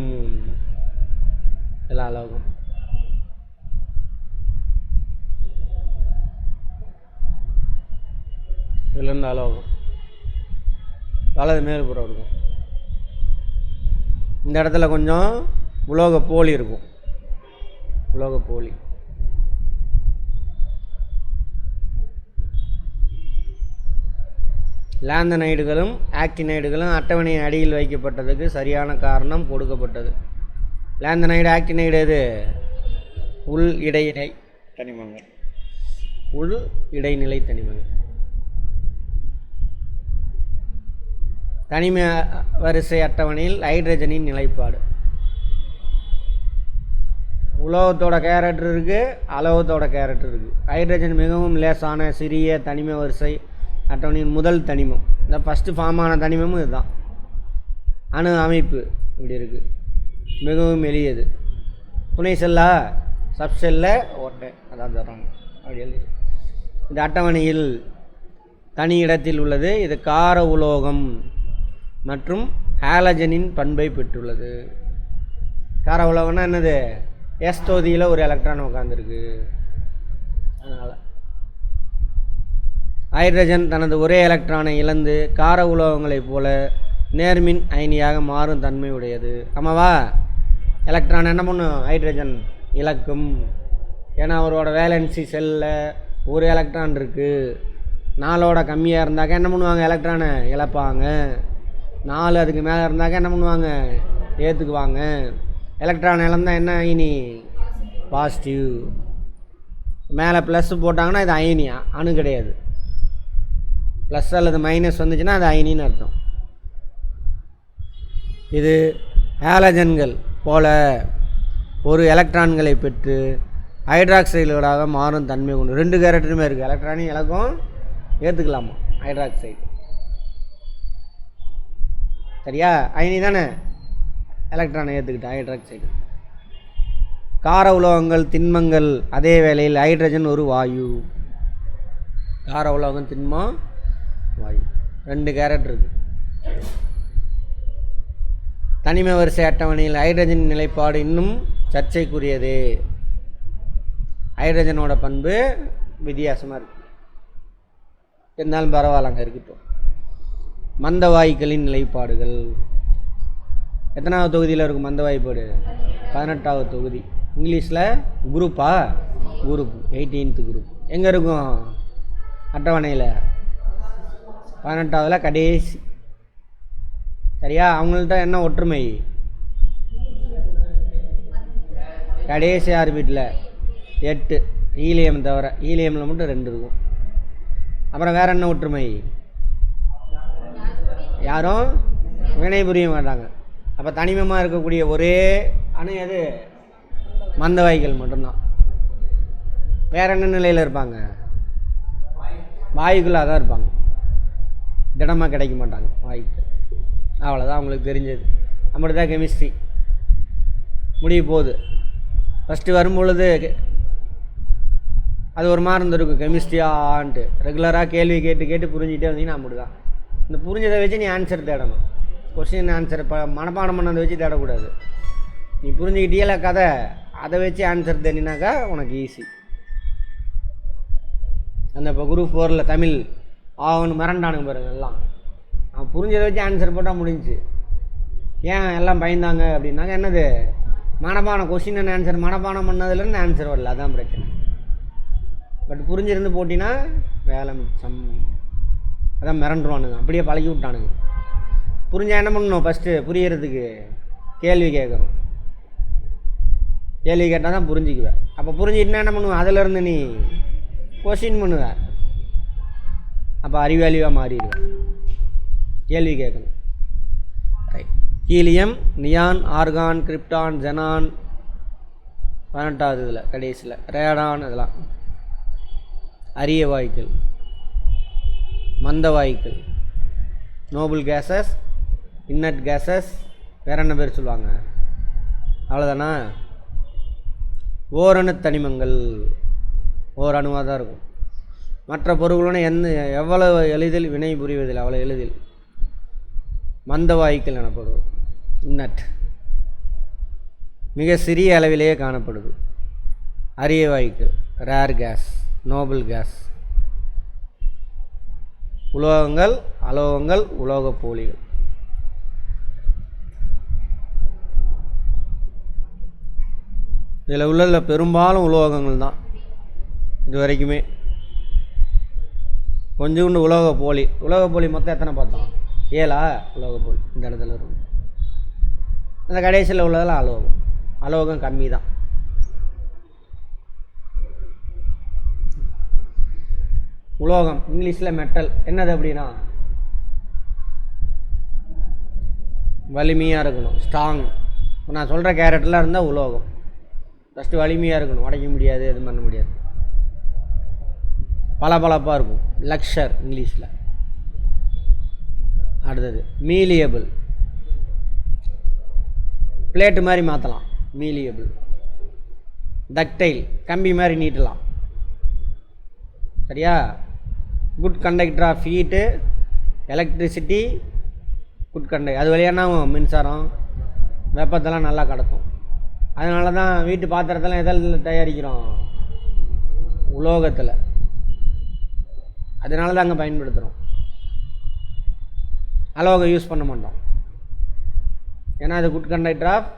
எல்லாம் அலோகம். இதுலேருந்து அலோகம் வலது மேல்புறம் இருக்கும். இந்த இடத்துல கொஞ்சம் உலோக போலி இருக்கும். உலோக போலி. லாந்தனைடுகளும் ஆக்டினைடுகளும் அட்டவணையின் அடியில் வைக்கப்பட்டதுக்கு சரியான காரணம் கொடுக்கப்பட்டது. லாந்தனைடு ஆக்டினைடு எது? உள் இடைநிலை தனிமங்கள். உள் இடைநிலை தனிமங்கள். தனிம வரிசை அட்டவணையில் ஹைட்ரஜனின் நிலைப்பாடு. உலோகத்தோட கேரக்டர் இருக்குது, அலோகத்தோட கேரக்டர் இருக்குது. ஹைட்ரஜன் மிகவும் லேசான சிறிய தனிம வரிசை அட்டவணையின் முதல் தனிமம். இந்த ஃபஸ்ட்டு ஃபார்மான தனிமமும் இதுதான். அணு அமைப்பு இப்படி இருக்குது. மிகவும் எளியது. துணை செல்லா சப்செல்லில் ஓட்டை அதான் தர்றாங்க. அப்படி எழுதி இந்த அட்டவணையில் தனி இடத்தில் உள்ளது. இது கார உலோகம் மற்றும் ஹாலஜனின் பண்பை பெற்றுள்ளது. கார உலோகம்னா என்னது? எஸ் தொகுதியில் ஒரு எலக்ட்ரான் உட்காந்துருக்கு. அதனால் ஹைட்ரஜன் தனது ஒரே எலக்ட்ரானை இழந்து கார உலோகங்களைப் போல நேர்மின் அயனியாக மாறும் தன்மை உடையது. ஆமாவா? எலக்ட்ரான் என்ன பண்ணும்? ஹைட்ரஜன் இழக்கும். ஏன்னா அவரோட வேலன்சி செல்லில் ஒரு எலக்ட்ரான் இருக்குது. 4ஓட கம்மியாக இருந்தாக்க என்ன பண்ணுவாங்க? எலக்ட்ரானை இழப்பாங்க. 4 அதுக்கு மேலே இருந்தாக்க என்ன பண்ணுவாங்க? ஏற்றுக்குவாங்க. எலக்ட்ரான் இழந்தால் என்ன அயனி? பாசிட்டிவ். மேலே ப்ளஸ் போட்டாங்கன்னா இது அயனி, அணு கிடையாது. ப்ளஸ் அல்லது மைனஸ் வந்துச்சுன்னா அது அயனின்னு அர்த்தம். இது ஹாலஜன்கள் போல ஒரு எலக்ட்ரான்களை பெற்று ஹைட்ராக்சைடுகளாக மாறும் தன்மை கொண்டு. 2 கேரக்டருமே இருக்குது. எலக்ட்ரானையும் இலக்கம் ஏற்றுக்கலாமா? ஹைட்ராக்சைடு. சரியா? அயனி தானே, எலக்ட்ரானை ஏற்றுக்கிட்டா ஹைட்ராக்சைடு. கார உலோகங்கள் திண்மங்கள். அதே வேளையில் ஹைட்ரஜன் ஒரு வாயு. கார உலோகம் திண்மம் வாயு. 2 கேரக்டர் இருக்குது. தனிம வரிசை அட்டவணையில் ஹைட்ரஜன் நிலைப்பாடு இன்னும் சர்ச்சைக்குரியது. ஹைட்ரஜனோட பண்பு வித்தியாசமாக இருக்குது. இருந்தாலும் பரவாயில்லங்க, இருக்கட்டும். மந்த வாயுக்களின் நிலைப்பாடுகள். எத்தனாவது தொகுதியில் இருக்கும் மந்த வாய்ப்பாடு? 18வது தொகுதி. இங்கிலீஷில் குரூப்பா? Group 18th group. எங்கே இருக்கும் அட்டவணையில்? 18வதுல கடைசி. சரியா? அவங்கள்ட்ட என்ன ஒற்றுமை? கடைசி ஆர்பிட்டில் 8 ஹீலியம் தவிர. ஹீலியமில் மட்டும் 2 இருக்கும். அப்புறம் வேறு என்ன ஒற்றுமை? யாரும் வினை புரிய மாட்டாங்க. அப்போ தனிமமாக இருக்கக்கூடிய ஒரே அணு எது? மந்த வாயுக்கள் மட்டும்தான். வேறு என்ன நிலையில் இருப்பாங்க? வாயுக்களாக தான் இருப்பாங்க, திடமாக கிடைக்க மாட்டாங்க வாயுக்கள். அவ்வளோதான் அவங்களுக்கு தெரிஞ்சது. அப்படி தான் கெமிஸ்ட்ரி முடிய போகுது. ஃபஸ்ட்டு வரும்பொழுது அது ஒரு மாதிரி இருந்திருக்கும், கெமிஸ்ட்ரியான்ட்டு ரெகுலராக கேள்வி கேட்டு கேட்டு புரிஞ்சுக்கிட்டே வந்தீங்கன்னா அப்படி தான். இந்த புரிஞ்சதை வச்சு நீ ஆன்சர் தேடணும். கொஸ்டின் ஆன்சர் இப்போ மனப்பாடம் பண்ணதை வச்சு தேடக்கூடாது. நீ புரிஞ்சுக்கிட்டியல கதை, அதை வச்சு ஆன்சர் தேடினாக்கா உனக்கு ஈஸி. அந்த இப்போ குரூப் 4 தமிழ் அவனு மிரண்டானுங்க பாருங்க எல்லாம். அவன் புரிஞ்சதை வச்சு ஆன்சர் போட்டால் முடிஞ்சு. ஏன் எல்லாம் பயந்தாங்க அப்படின்னாக்க என்னது? மனப்பானம் கொஸ்டின் ஆன்சர் மனப்பானம் பண்ணதுலேருந்து ஆன்சர் வரல, அதான் பிரச்சனை. பட் புரிஞ்சிருந்து போட்டினா வேலை மிச்சம். அதான் மிரண்டுருவானுங்க, அப்படியே பழகி விட்டானுங்க. புரிஞ்சால் என்ன பண்ணணும்? ஃபஸ்ட்டு புரியறதுக்கு கேள்வி கேட்கணும். கேள்வி கேட்டால் தான் புரிஞ்சிக்குவேன். அப்போ புரிஞ்சிட்டுனா என்ன பண்ணுவேன்? அதிலேருந்து நீ கொஸ்டின் பண்ணுவேன். அப்போ அறிவாளியாக மாறிடுவேன். கேள்வி கேட்கணும். Right. Helium, neon, argon, krypton, xenon 18வது இதில் கடைசியில் ரேடான். இதெல்லாம் அரிய வாயுக்கள், மந்த வாயுக்கள், நோபல் கேஸஸ், இன்னட் கேஸஸ். வேறு என்ன பேர் சொல்லுவாங்க? அவ்வளோதானா? ஓரணு தனிமங்கள் ஓரணுவாக தான் இருக்கும். மற்ற பொருள்களுடன் எவ்வளவு எளிதில் வினை புரிவதில் அவ்வளோ எளிதில் மந்த வாயுக்கள் எனப்படுது. இன்னட் மிக சிறிய அளவிலேயே காணப்படுது. அரிய வாயுக்கள் ரேர் கேஸ், நோபல் கேஸ். உலோகங்கள், அலோகங்கள், உலோகப் போலிகள். இதில் உள்ளதில் பெரும்பாலும் உலோகங்கள் தான் இது வரைக்குமே. கொஞ்சோண்டு உலோக போலி. உலோக போலி மொத்தம் எத்தனை பார்த்தோம்? 7 உலோக போலி இந்த இடத்துல இருக்கும். அந்த கடைசியில் உள்ளதெல்லாம் அலோகம். அலோகம் கம்மி தான். உலோகம் இங்கிலீஷில் மெட்டல். என்னது அப்படின்னா வலிமையாக இருக்கணும், ஸ்ட்ராங். இப்போ நான் சொல்கிற கேரட்லாம் இருந்தால் உலோகம். ஃபஸ்ட்டு வலிமையாக இருக்கணும், உடைக்க முடியாது, எதுவும் பண்ண முடியாது. பளபளப்பாக இருக்கும், லக்ஷர் இங்கிலீஷில். அடுத்தது மீலியபிள், பிளேட்டு மாதிரி மாற்றலாம், மீலியபிள். டக்டைல், கம்பி மாதிரி நீட்டலாம். சரியா? Good conductor of heat, electricity, good conductor. அது வழியானா மின்சாரம், வெப்பத்தெல்லாம் நல்லா கடத்தும். அதனால தான் வீட்டு பாத்திரத்தெல்லாம் எதில் தயாரிக்கிறோம்? உலோகத்தில். அதனால தான் அங்கே பயன்படுத்துகிறோம். அலோகம் யூஸ் பண்ண மாட்டோம். ஏன்னா அது good conductor of,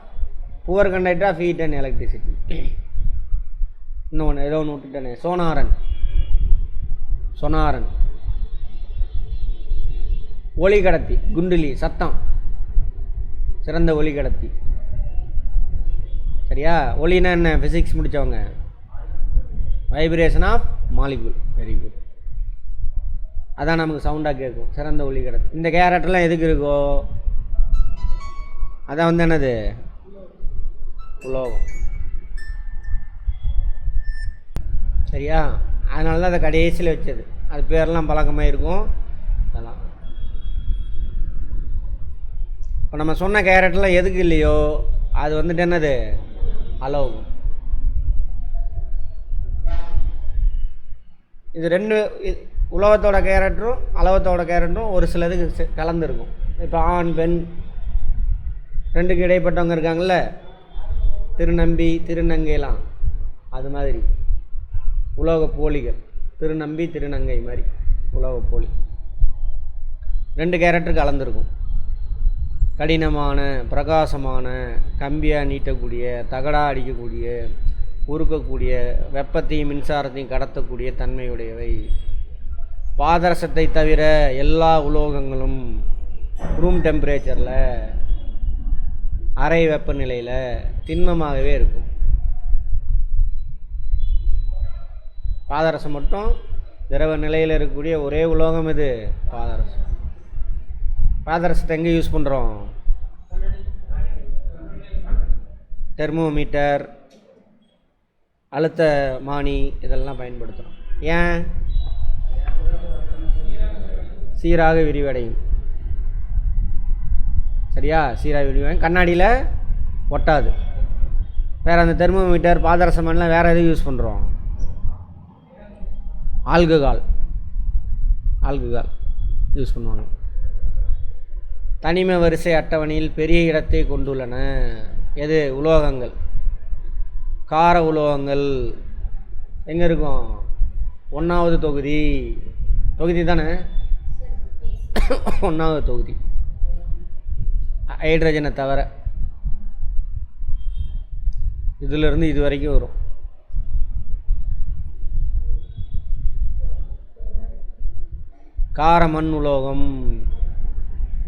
poor conductor of heat and electricity. இன்னொன்று ஏதோ ஒன்று விட்டுட்டேனே, சோனாரன். சொனாரன் ஒளி கடத்தி, குண்டுலி சத்தம், சிறந்த ஒளி கடத்தி. சரியா? ஒளினா என்ன? ஃபிசிக்ஸ் முடித்தவங்க. Vibration of molecule. Very good. அதான் நமக்கு சவுண்டாக கேட்கும், சிறந்த ஒளி கடத்தி. இந்த கேரட்லாம் எதுக்கு இருக்கோ அதான் என்னது? உலோகம். சரியா? அதனால தான் அதை கடைசியில் வச்சது. அது பேரெல்லாம் பழக்கமாக இருக்கும். அதெல்லாம் இப்போ நம்ம சொன்ன கேரட்லாம் எதுக்கு இல்லையோ அது என்னது? அலோகம். இது ரெண்டு உலோகத்தோட கேரக்டரும் அலோகத்தோட கேரக்டரும் ஒரு சிலதுக்கு கலந்துருக்கும். இப்போ ஆண் பெண் ரெண்டுக்கு இடைப்பட்டவங்க இருக்காங்கள்ல, திருநம்பி திருநங்கைலாம், அது மாதிரி உலோக போலிகள். திருநம்பி திருநங்கை மாதிரி உலோக போலி. 2 கேரக்டர் கலந்துருக்கும். கடினமான, பிரகாசமான, கம்பியாக நீட்டக்கூடிய, தகடாக அடிக்கக்கூடிய, உருக்கக்கூடிய, வெப்பத்தையும் மின்சாரத்தையும் கடத்தக்கூடிய தன்மையுடையவை. பாதரசத்தை தவிர எல்லா உலோகங்களும் ரூம் டெம்பரேச்சரில், அறை வெப்பநிலையில் திண்மமாகவே இருக்கும். பாதரசம் மட்டும் திரவ நிலையில் இருக்கக்கூடிய ஒரே உலோகம் இது பாதரசம். பாதரசத்தை எங்கே யூஸ் பண்ணுறோம்? தெர்மோமீட்டர், அழுத்தமானி இதெல்லாம் பயன்படுத்துகிறோம். ஏன்? சீராக விரிவடையும். சரியா? சீராக விரிவடையும், கண்ணாடியில் ஒட்டாது. வேறு அந்த தெர்மோமீட்டர் பாதரசமெல்லாம் வேறு எதுவும் யூஸ் பண்ணுறோம்? ஆல்கஹால் யூஸ் பண்ணுவாங்க. தனிம வரிசை அட்டவணையில் பெரிய இடத்தை கொண்டுள்ளன. எது? உலோகங்கள். கார உலோகங்கள் எங்கே இருக்கும்? 1வது தொகுதி தானே? 1வது தொகுதி. ஹைட்ரஜனை தவிர இதிலிருந்து இது வரைக்கும் வரும். கார மண் உலோகம்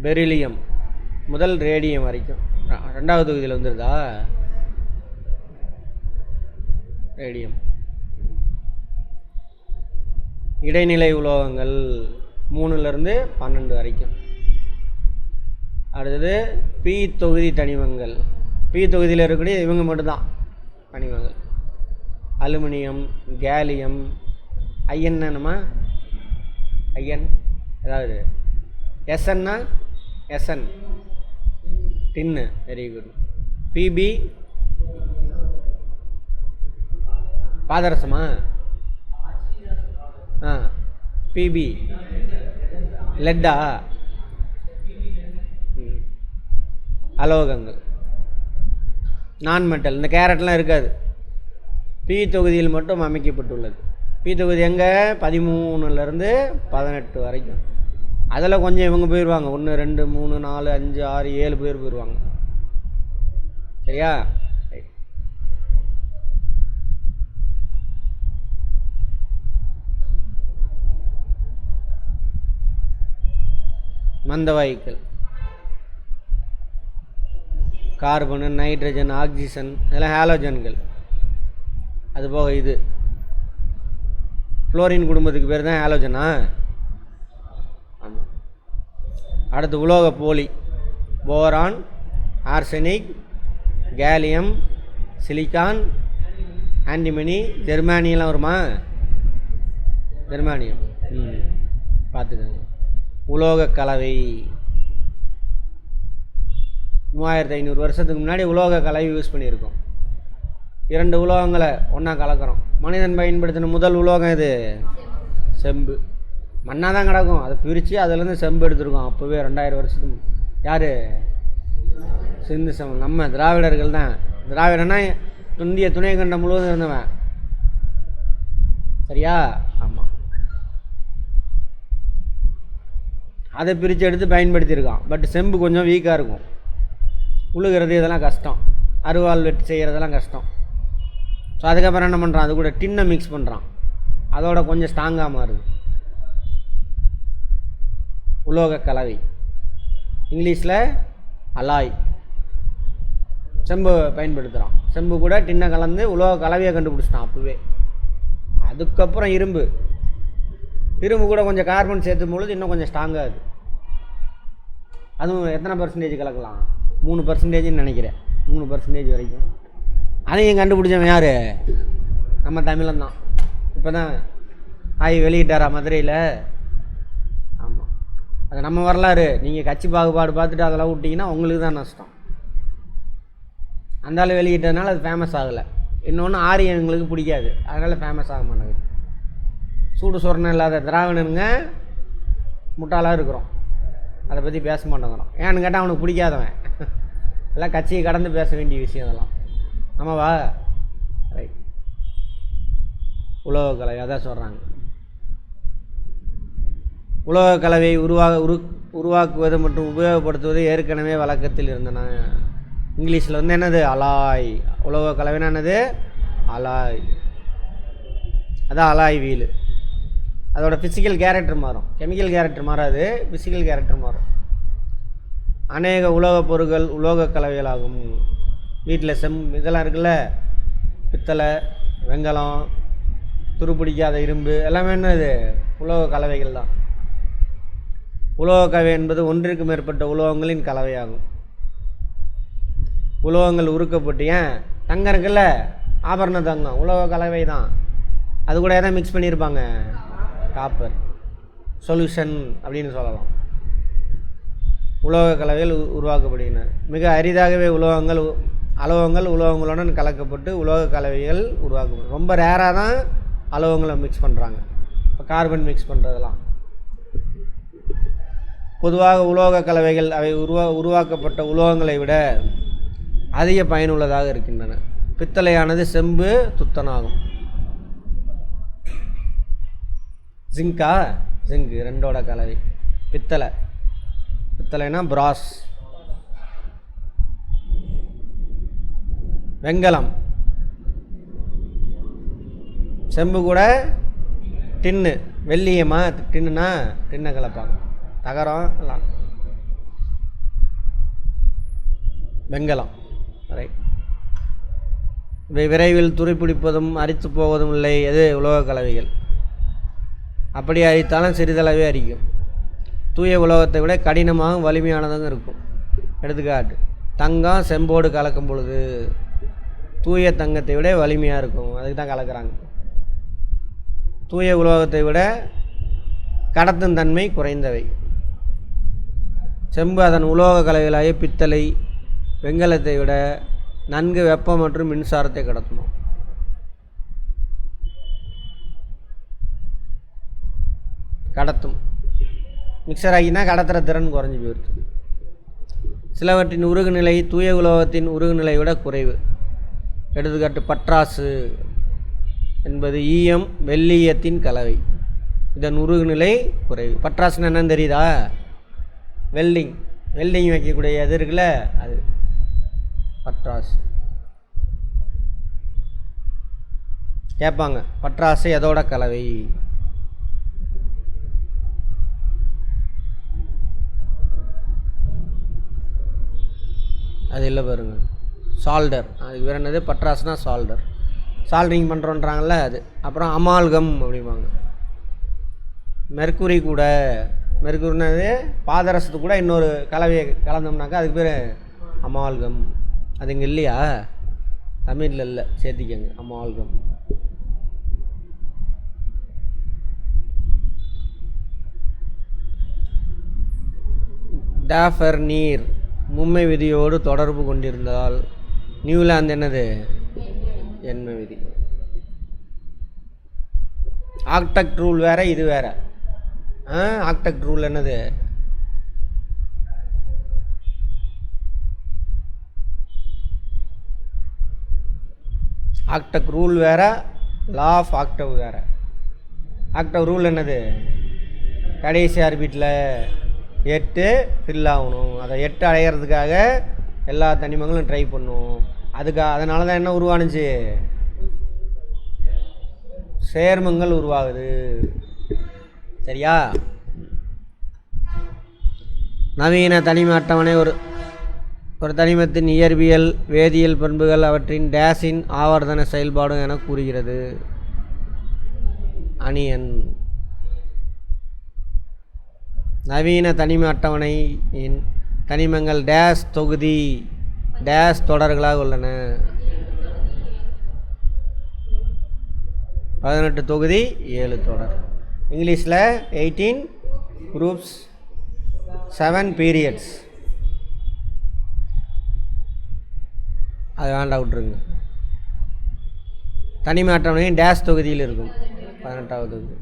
பெரிலியம் முதல் ரேடியம் வரைக்கும் 2வது தொகுதியில் வந்துருதா? ரேடியம். இடைநிலை உலோகங்கள் 3லிருந்து 12 வரைக்கும். அடுத்தது பி தொகுதி தனிமங்கள். பி தொகுதியில் இருக்கக்கூடிய இவங்க மட்டும்தான் தனிமங்கள். அலுமினியம், கேலியம், ஐயன் நம்ம ஐயன் ஏதாவது எஸ்என்னா S N. Very good. P பாதரசமா? பிபி லெட்டா? அலோகங்கள், நான் மெட்டல். இந்த கேரட்லாம் இருக்காது. பி தொகுதியில் மட்டும் அமைக்கப்பட்டுள்ளது. பி தொகுதி எங்கே? 13லிருந்து 18 வரைக்கும். அதில் கொஞ்சம் இவங்க போயிடுவாங்க. 1 2 3 4 5 6 7 பேர் போயிடுவாங்க. சரியா? மந்தவாயுக்கள் கார்பனு, நைட்ரஜன், ஆக்சிஜன் இதெல்லாம் ஹாலோஜன்கள். அதுபோக இது ஃப்ளோரின் குடும்பத்துக்கு பேர் தான் ஹாலோஜனா? ஆமாம். அடுத்து உலோக போலி. Boron, arsenic, gallium, silicon, antimony, ஜெர்மானியெல்லாம் வருமா? ஜெர்மானியம். பார்த்துக்கோங்க. உலோக கலவை 3500 வருஷத்துக்கு முன்னாடி உலோக கலவை யூஸ் பண்ணியிருக்கோம். 2 உலோகங்களை ஒன்றா கலக்கிறோம். மனிதன் பயன்படுத்தின முதல் உலோகம் இது செம்பு. மண்ணாக தான் கிடக்கும், அதை பிரித்து அதிலேருந்து செம்பு எடுத்துருக்கோம். அப்போவே 2000 வருஷத்துக்கு. யார்? சிந்து சமம். நம்ம திராவிடர்கள் தான். திராவிடன்னா இந்திய துணை கண்டம் முழுவதும் இருந்தவன். சரியா? ஆமாம். அதை பிரித்து எடுத்து பயன்படுத்தியிருக்கான். பட் செம்பு கொஞ்சம் வீக்காக இருக்கும். உழுகிறது இதெல்லாம் கஷ்டம். அருவாள் வெட்டி செய்கிறதெல்லாம் கஷ்டம். ஸோ அதுக்கப்புறம் என்ன பண்ணுறான்? அது கூட டின்னை மிக்ஸ் பண்ணுறான். அதோட கொஞ்சம் ஸ்ட்ராங்காக மாறுது. உலோக கலவை, இங்கிலீஷில் அலாய். செம்பு பயன்படுத்துகிறான். செம்பு கூட டின்னை கலந்து உலோக கலவையை கண்டுபிடிச்சிட்டான் அப்போவே. அதுக்கப்புறம் இரும்பு கூட கொஞ்சம் கார்பன் சேர்த்தும் பொழுது இன்னும் கொஞ்சம் ஸ்ட்ராங்காகுது. அதுவும் எத்தனை % கலக்கலாம்? 3% நினைக்கிறேன். 3% வரைக்கும். அதையும் கண்டுபிடிச்சவன் யார்? நம்ம தமிழன் தான். இப்போ தான் வெளியிட்டாரா மதுரையில்? ஆமாம். அது நம்ம வரலாறு. நீங்கள் கட்சி பாகுபாடு பார்த்துட்டு அதெல்லாம் விட்டிங்கன்னா உங்களுக்கு தான் நஷ்டம். அந்த ஆள் வெளியிட்டதுனால அது ஃபேமஸ் ஆகலை. இன்னொன்று ஆரியங்களுக்கு பிடிக்காது, அதனால் ஃபேமஸ் ஆக மாட்டேங்குது. சூடு சொரணம் இல்லாத திராவிடனுங்க முட்டாளாக இருக்கிறோம். அதை பற்றி பேச மாட்டேங்கிறோம். ஏன்னு கேட்டால் அவனுக்கு பிடிக்காதவன். எல்லாம் கட்சியை கடந்து பேச வேண்டிய விஷயம் அதெல்லாம். ஆமாவா? ரைட். உலோக கலவை அதான் சொல்கிறாங்க. உலோக கலவை உருவாக்குவது மற்றும் உபயோகப்படுத்துவது ஏற்கனவே வழக்கத்தில் இருந்தன. இங்கிலீஷில் வந்து என்னது? அலாய். உலோக கலவைனா என்னது? அலாய். அதான் அலாய் வீல். அதோட ஃபிசிக்கல் கேரக்டர் மாறும். கெமிக்கல் கேரக்டர் மாறாது, ஃபிசிக்கல் கேரக்டர் மாறும். அநேக உலோகப் பொருட்கள் உலோக கலவைகள் ஆகும். வீட்டில் இதெல்லாம் இருக்குல்ல, பித்தளை, வெங்கலம், துருப்பிடிக்காத இரும்பு எல்லாமே என்னது உலோக கலவைகள் தான். உலோக கலவை என்பது ஒன்றிற்கு மேற்பட்ட உலோகங்களின் கலவையாகும். உலோகங்கள் உருக்கப்பட்டு ஏன் தங்கம் இருக்குல்ல, ஆபரண தங்கம் உலோக கலவை தான். அது கூட எதை மிக்ஸ் பண்ணியிருப்பாங்க, காப்பர் சொல்யூஷன் அப்படின்னு சொல்லலாம். உலோக கலவைகள் உருவாக்கப்படுகின்றன. மிக அரிதாகவே அலோகங்கள் உலோகங்களுடன் கலக்கப்பட்டு உலோக கலவைகள் உருவாக்கப்படும். ரொம்ப ரேராக தான் அலோகங்களை மிக்ஸ் பண்ணுறாங்க. இப்போ கார்பன் மிக்ஸ் பண்ணுறதெல்லாம். பொதுவாக உலோக கலவைகள் அவை உருவாக்கப்பட்ட உலோகங்களை விட அதிக பயனுள்ளதாக இருக்கின்றன. பித்தளையானது செம்பு துத்தனாகும். ஜிங்கு ரெண்டோட கலவை. பித்தளைனா பிராஸ். வெங்கலம் செம்பு கூட டின்னு, வெள்ளியமா டின்னுனா டின்னை கலப்பாங்க. தகரம் எல்லாம் வெங்கலம் ரைட். விரைவில் துருப்பிடிப்பதும் அரித்து போவதும் இல்லை. எது உலோக கலவைகள். அப்படி அரித்தாலும் சிறிதளவே அரிக்கும். தூய உலோகத்தை விட கடினமாகவும் வலிமையானதாக இருக்கும். எடுத்துக்காட்டு, தங்கம் செம்போடு கலக்கும் பொழுது தூய தங்கத்தை விட வலிமையாக இருக்கும். அதுக்கு தான் கலக்கிறாங்க. தூய உலோகத்தை விட கடத்தும் தன்மை குறைந்தவை. செம்பு அதன் உலோக கலவைகளாகிய பித்தளை வெங்கலத்தை விட நன்கு வெப்பம் மற்றும் மின்சாரத்தை கடத்தணும். கடத்தும் மிக்சர் ஆகினா கடத்துகிற திறன் குறைஞ்சி போயிடுது. சிலவற்றின் உருகுநிலை தூய உலோகத்தின் உருகுநிலை விட குறைவு. எடுத்துக்காட்டு, பட்ராசு என்பது ஈயம் வெள்ளீயத்தின் கலவை. இதன் உருகுநிலை குறைவு. பட்ராசுன்னு என்னன்னு தெரியுதா? வெல்டிங் வைக்கக்கூடிய எது இருக்குல்ல, அது பட்ராசு. கேட்பாங்க, பட்ராசு எதோட கலவை? அது இல்லை பாருங்க, சால்டர். அதுக்கு வேறு என்னது? பட்ராசுனா சால்டர். சால்டரிங் பண்ணுறோன்றாங்கல்ல அது. அப்புறம் அமால்கம் அப்படிம்பாங்க. மெர்க்குரி கூட, மெர்க்குரினது பாதரசத்து கூட இன்னொரு கலவையை கலந்தோம்னாக்கா அதுக்கு பேர் அமால்கம். அது இங்கே இல்லையா? தமிழில் இல்லை, சேர்த்திக்கங்க. அமால்கம். டாஃபர் நீர் மும்மை விதியோடு தொடர்பு கொண்டிருந்தால் நியூலாந்து என்னது? எண்ம விதி. ஆக்டக்ட் ரூல் வேறு, இது வேறு. ஆக்டக்ட் ரூல் என்னது? ஆக்டக் ரூல் வேறு, லா ஆஃப் ஆக்டவ் வேறு. ஆக்டவ் ரூல் என்னது? கடைசி ஆர்பிட்டில் 8 ஃபில் ஆகணும். அதை 8 அடையிறதுக்காக எல்லா தனிமங்களும் ட்ரை பண்ணும். அதனால தான் என்ன உருவானுச்சு? சேர்மங்கள் உருவாகுது. சரியா? நவீன தனிம அட்டவணை ஒரு தனிமத்தின் இயற்பியல் வேதியியல் பண்புகள் அவற்றின் டேஸின் ஆவர்த்தன செயல்பாடும் என கூறுகிறது. அணியன். நவீன தனிம அட்டவணையின் தனிமங்கள் டேஸ் தொகுதி டேஸ் தொடர்களாக உள்ளன. 18 தொகுதி 7 தொடர். இங்கிலீஷில் 18 குரூப்ஸ் 7 பீரியட்ஸ். அது வேண்டாம், விட்டுருங்க. தனிம அட்டவணையின் டேஸ் தொகுதியில் இருக்கும். 18வது தொகுதி.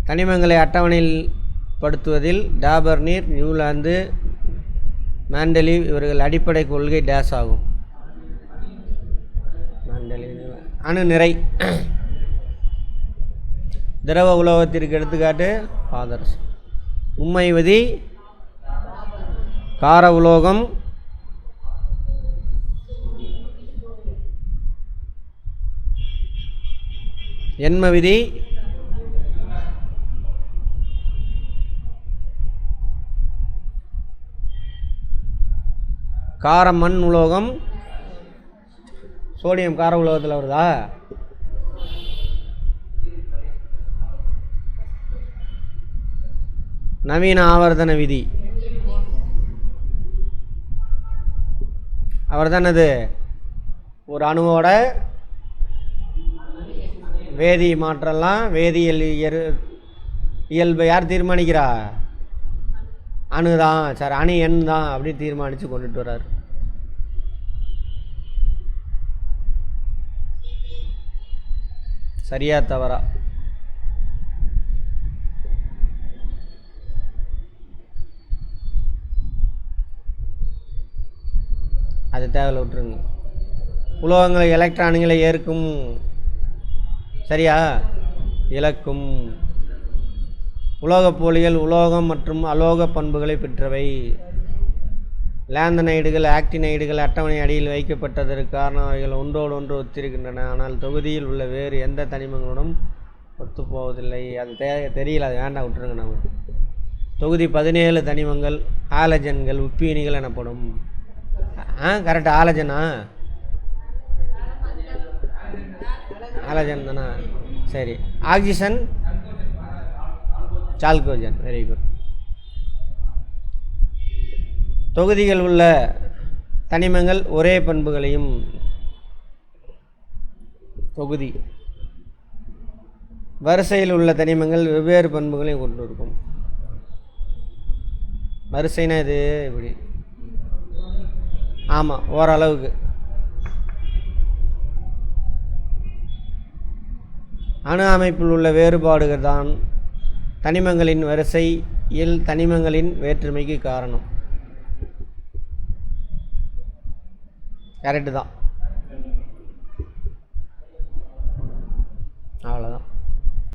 தனிமங்களை அட்டவணையில் படுத்துவதில் டாபர்னீர், நியூலாந்து, மேண்டலீவ் இவர்கள் அடிப்படை கொள்கை டேஸ் ஆகும். அணு நிறை. திரவ உலோகத்திற்கு எடுத்துக்காட்டு பாதரசு. உம்மை விதி கார உலோகம், எண்ம விதி காரம் மண் உலோகம். சோடியம் கார உலோகத்தில் வருதா? நவீன ஆவர்த்தன விதி. அவர் தானது ஒரு அணுவோட வேதி மாற்றலாம் வேதியியல் இயல்பை யார் தீர்மானிக்கிறா? அணு தான். சார் அணு எண் தான் அப்படி தீர்மானித்து கொண்டுட்டு வர்றார். சரியா தவறா? அது தேவையில்ல, விட்டுருங்க. உலோகங்களை எலக்ட்ரான்களை ஏற்கும். சரியா? இழக்கும். உலோகப் போலிகள் உலோகம் மற்றும் அலோக பண்புகளை பெற்றவை. லேந்தனைடுகள் ஆக்டினைடுகள் அட்டவணை அடியில் வைக்கப்பட்டதற்கு காரணம் அவைகள் ஒன்றோடு ஒன்று ஒத்திருக்கின்றன, ஆனால் தொகுதியில் உள்ள வேறு எந்த தனிமங்களுடன் ஒத்துப்போவதில்லை. அது தெரியல, அது வேண்டாம், விட்டுருங்க. நம்ம தொகுதி 17 தனிமங்கள் ஆலஜன்கள் உப்பீனிகள் எனப்படும். கரெக்டாக ஆலஜனா? ஆலஜன் தானா? சரி. Oxygen chalcogen. Very good. தொகுதிகள் உள்ள தனிமங்கள் ஒரே பண்புகளையும் தொகுதி வரிசையில் உள்ள தனிமங்கள் வெவ்வேறு பண்புகளையும் கொண்டு இருக்கும். வரிசைனா இது இப்படி. ஆமாம், ஓரளவுக்கு. அணு அமைப்பில் உள்ள வேறுபாடுகள் தான் தனிமங்களின் வரிசையில் தனிமங்களின் வேற்றுமைக்கு காரணம். கரெக்டு தான்.